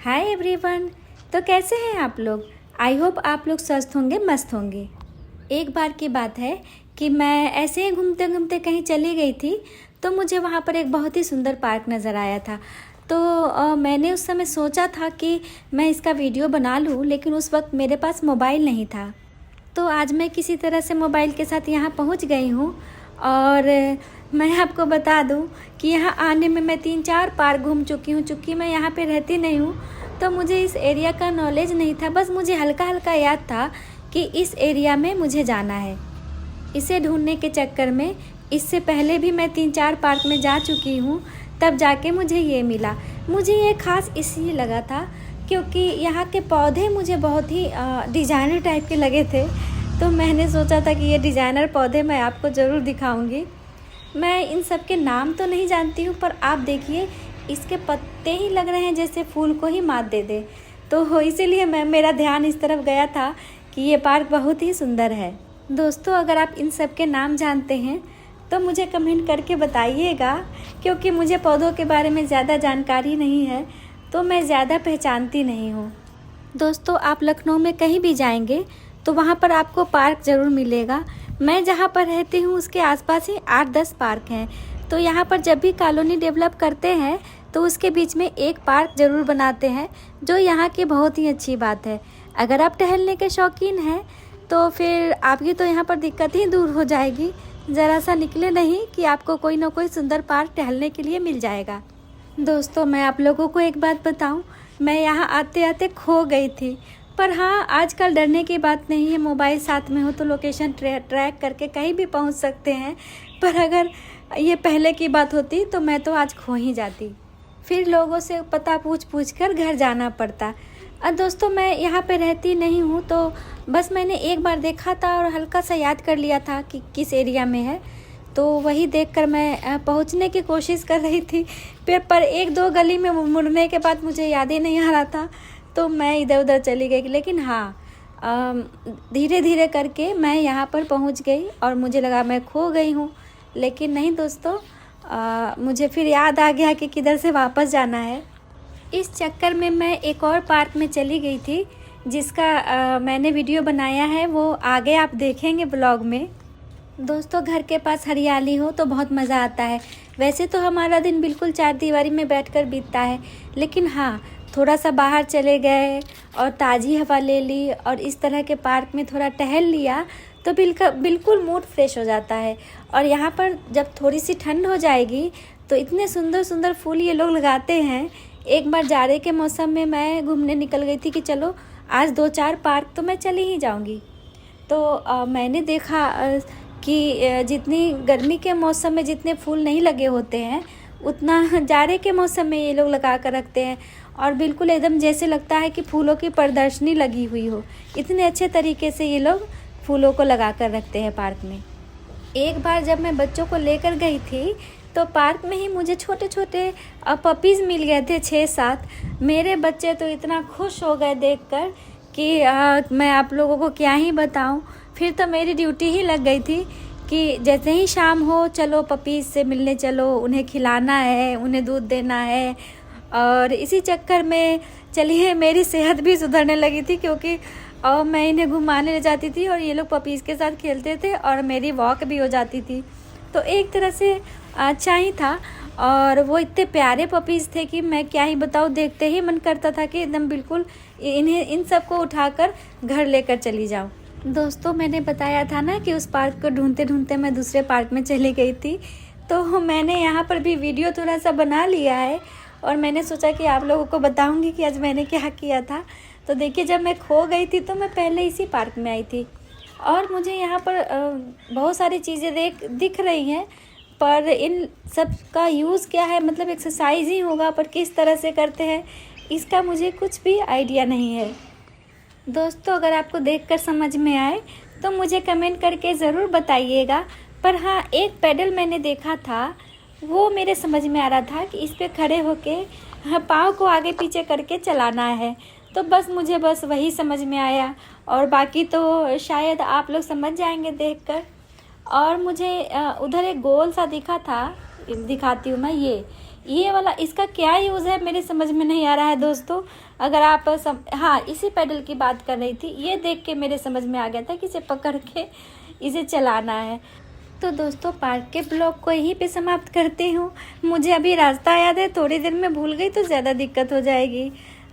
Hi everyone. तो कैसे हैं आप लोग? आई होप आप लोग स्वस्थ होंगे, मस्त होंगे। एक बार की बात है कि मैं ऐसे ही घूमते घूमते कहीं चली गई थी, तो मुझे वहाँ पर एक बहुत ही सुंदर पार्क नज़र आया था। तो मैंने उस समय सोचा था कि मैं इसका वीडियो बना लूँ, लेकिन उस वक्त मेरे पास मोबाइल नहीं था। तो आज मैं किसी तरह से मोबाइल के साथ यहाँ पहुँच गई हूँ। और मैं आपको बता दूँ कि यहाँ आने में मैं 3-4 पार्क घूम चुकी हूँ। चूँकि मैं यहाँ पे रहती नहीं हूँ, तो मुझे इस एरिया का नॉलेज नहीं था। बस मुझे हल्का हल्का याद था कि इस एरिया में मुझे जाना है। इसे ढूंढने के चक्कर में इससे पहले भी मैं 3-4 पार्क में जा चुकी हूँ, तब जाके मुझे ये मिला। मुझे ये ख़ास इसलिए लगा था क्योंकि यहाँ के पौधे मुझे बहुत ही डिज़ाइनर टाइप के लगे थे। तो मैंने सोचा था कि ये डिज़ाइनर पौधे मैं आपको ज़रूर दिखाऊंगी। मैं इन सब के नाम तो नहीं जानती हूँ, पर आप देखिए इसके पत्ते ही लग रहे हैं जैसे फूल को ही मात दे दे। तो इसीलिए मेरा ध्यान इस तरफ गया था कि ये पार्क बहुत ही सुंदर है। दोस्तों, अगर आप इन सब के नाम जानते हैं तो मुझे कमेंट करके बताइएगा, क्योंकि मुझे पौधों के बारे में ज़्यादा जानकारी नहीं है, तो मैं ज़्यादा पहचानती नहीं हूँ। दोस्तों, आप लखनऊ में कहीं भी जाएंगे तो वहाँ पर आपको पार्क ज़रूर मिलेगा। मैं जहाँ पर रहती हूँ उसके आसपास ही 8-10 पार्क हैं। तो यहाँ पर जब भी कॉलोनी डेवलप करते हैं तो उसके बीच में एक पार्क ज़रूर बनाते हैं, जो यहाँ की बहुत ही अच्छी बात है। अगर आप टहलने के शौकीन हैं तो फिर आपकी तो यहाँ पर दिक्कत ही दूर हो जाएगी। ज़रा सा निकले नहीं कि आपको कोई ना कोई सुंदर पार्क टहलने के लिए मिल जाएगा। दोस्तों, मैं आप लोगों को एक बात बताऊं, मैं यहाँ आते आते खो गई थी। पर हाँ, आजकल डरने की बात नहीं है, मोबाइल साथ में हो तो लोकेशन ट्रैक करके कहीं भी पहुँच सकते हैं। पर अगर ये पहले की बात होती तो मैं तो आज खो ही जाती, फिर लोगों से पता पूछ कर घर जाना पड़ता। दोस्तों, मैं यहाँ पे रहती नहीं हूँ, तो बस मैंने एक बार देखा था और हल्का सा याद कर लिया था कि किस एरिया में है। तो वही देखकर मैं पहुँचने की कोशिश कर रही थी। फिर पर 1-2 गली में मुड़ने के बाद मुझे याद ही नहीं आ रहा था, तो मैं इधर उधर चली गई। लेकिन हाँ, धीरे धीरे करके मैं यहाँ पर पहुँच गई और मुझे लगा मैं खो गई हूँ। लेकिन नहीं दोस्तों, मुझे फिर याद आ गया कि किधर से वापस जाना है। इस चक्कर में मैं एक और पार्क में चली गई थी, जिसका मैंने वीडियो बनाया है, वो आगे आप देखेंगे ब्लॉग में। दोस्तों, घर के पास हरियाली हो तो बहुत मज़ा आता है। वैसे तो हमारा दिन बिल्कुल चारदीवारी में बैठकर बीतता है, लेकिन हाँ, थोड़ा सा बाहर चले गए और ताज़ी हवा ले ली और इस तरह के पार्क में थोड़ा टहल लिया तो बिल्कुल मूड फ्रेश हो जाता है। और यहाँ पर जब थोड़ी सी ठंड हो जाएगी तो इतने सुंदर सुंदर फूल ये लोग लगाते हैं। एक बार जाड़े के मौसम में मैं घूमने निकल गई थी कि चलो आज 2-4 पार्क तो मैं चली ही जाऊँगी। तो मैंने देखा कि जितनी गर्मी के मौसम में जितने फूल नहीं लगे होते हैं, उतना जाड़े के मौसम में ये लोग लगा कर रखते हैं। और बिल्कुल एकदम जैसे लगता है कि फूलों की प्रदर्शनी लगी हुई हो, इतने अच्छे तरीके से ये लोग फूलों को लगा कर रखते हैं पार्क में। एक बार जब मैं बच्चों को लेकर गई थी तो पार्क में ही मुझे छोटे छोटे पपीज़ मिल गए थे 6-7। मेरे बच्चे तो इतना खुश हो गए देखकर कि मैं आप लोगों को क्या ही बताऊं। फिर तो मेरी ड्यूटी ही लग गई थी कि जैसे ही शाम हो, चलो पपीज़ से मिलने चलो, उन्हें खिलाना है, उन्हें दूध देना है। और इसी चक्कर में चलिए मेरी सेहत भी सुधरने लगी थी, क्योंकि और मैं इन्हें घुमाने ले जाती थी और ये लोग पपीज़ के साथ खेलते थे और मेरी वॉक भी हो जाती थी। तो एक तरह से अच्छा ही था। और वो इतने प्यारे पपीज़ थे कि मैं क्या ही बताऊँ, देखते ही मन करता था कि एकदम बिल्कुल इन सबको उठाकर घर लेकर चली जाऊँ। दोस्तों, मैंने बताया था ना कि उस पार्क को ढूंढते ढूंढते मैं दूसरे पार्क में चली गई थी। तो मैंने यहाँ पर भी वीडियो थोड़ा सा बना लिया है और मैंने सोचा कि आप लोगों को बताऊँगी कि आज मैंने क्या किया था। तो देखिए, जब मैं खो गई थी तो मैं पहले इसी पार्क में आई थी और मुझे यहाँ पर बहुत सारी चीज़ें दिख रही हैं, पर इन सब का यूज़ क्या है, मतलब एक्सरसाइज ही होगा, पर किस तरह से करते हैं इसका मुझे कुछ भी आइडिया नहीं है। दोस्तों, अगर आपको देखकर समझ में आए तो मुझे कमेंट करके ज़रूर बताइएगा। पर हाँ, एक पैडल मैंने देखा था, वो मेरे समझ में आ रहा था कि इस पे खड़े होके पाँव को आगे पीछे करके चलाना है। तो मुझे वही समझ में आया और बाकी तो शायद आप लोग समझ जाएंगे देखकर। और मुझे उधर एक गोल सा दिखा था, दिखाती हूँ मैं। ये वाला इसका क्या यूज़ है मेरे समझ में नहीं आ रहा है दोस्तों। अगर आप हाँ, इसी पैडल की बात कर रही थी, ये देख के मेरे समझ में आ गया था कि इसे पकड़ के इसे चलाना है। तो दोस्तों पार्क के ब्लॉग को यहीं पे समाप्त करती हूँ। मुझे अभी रास्ता याद है, थोड़ी देर में भूल गई तो ज़्यादा दिक्कत हो जाएगी।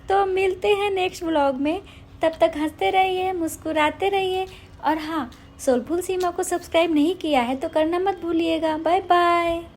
तो मिलते हैं नेक्स्ट ब्लॉग में, तब तक हंसते रहिए, मुस्कुराते रहिए। और हाँ, सोलफुल सीमा को सब्सक्राइब नहीं किया है तो करना मत भूलिएगा। Bye bye.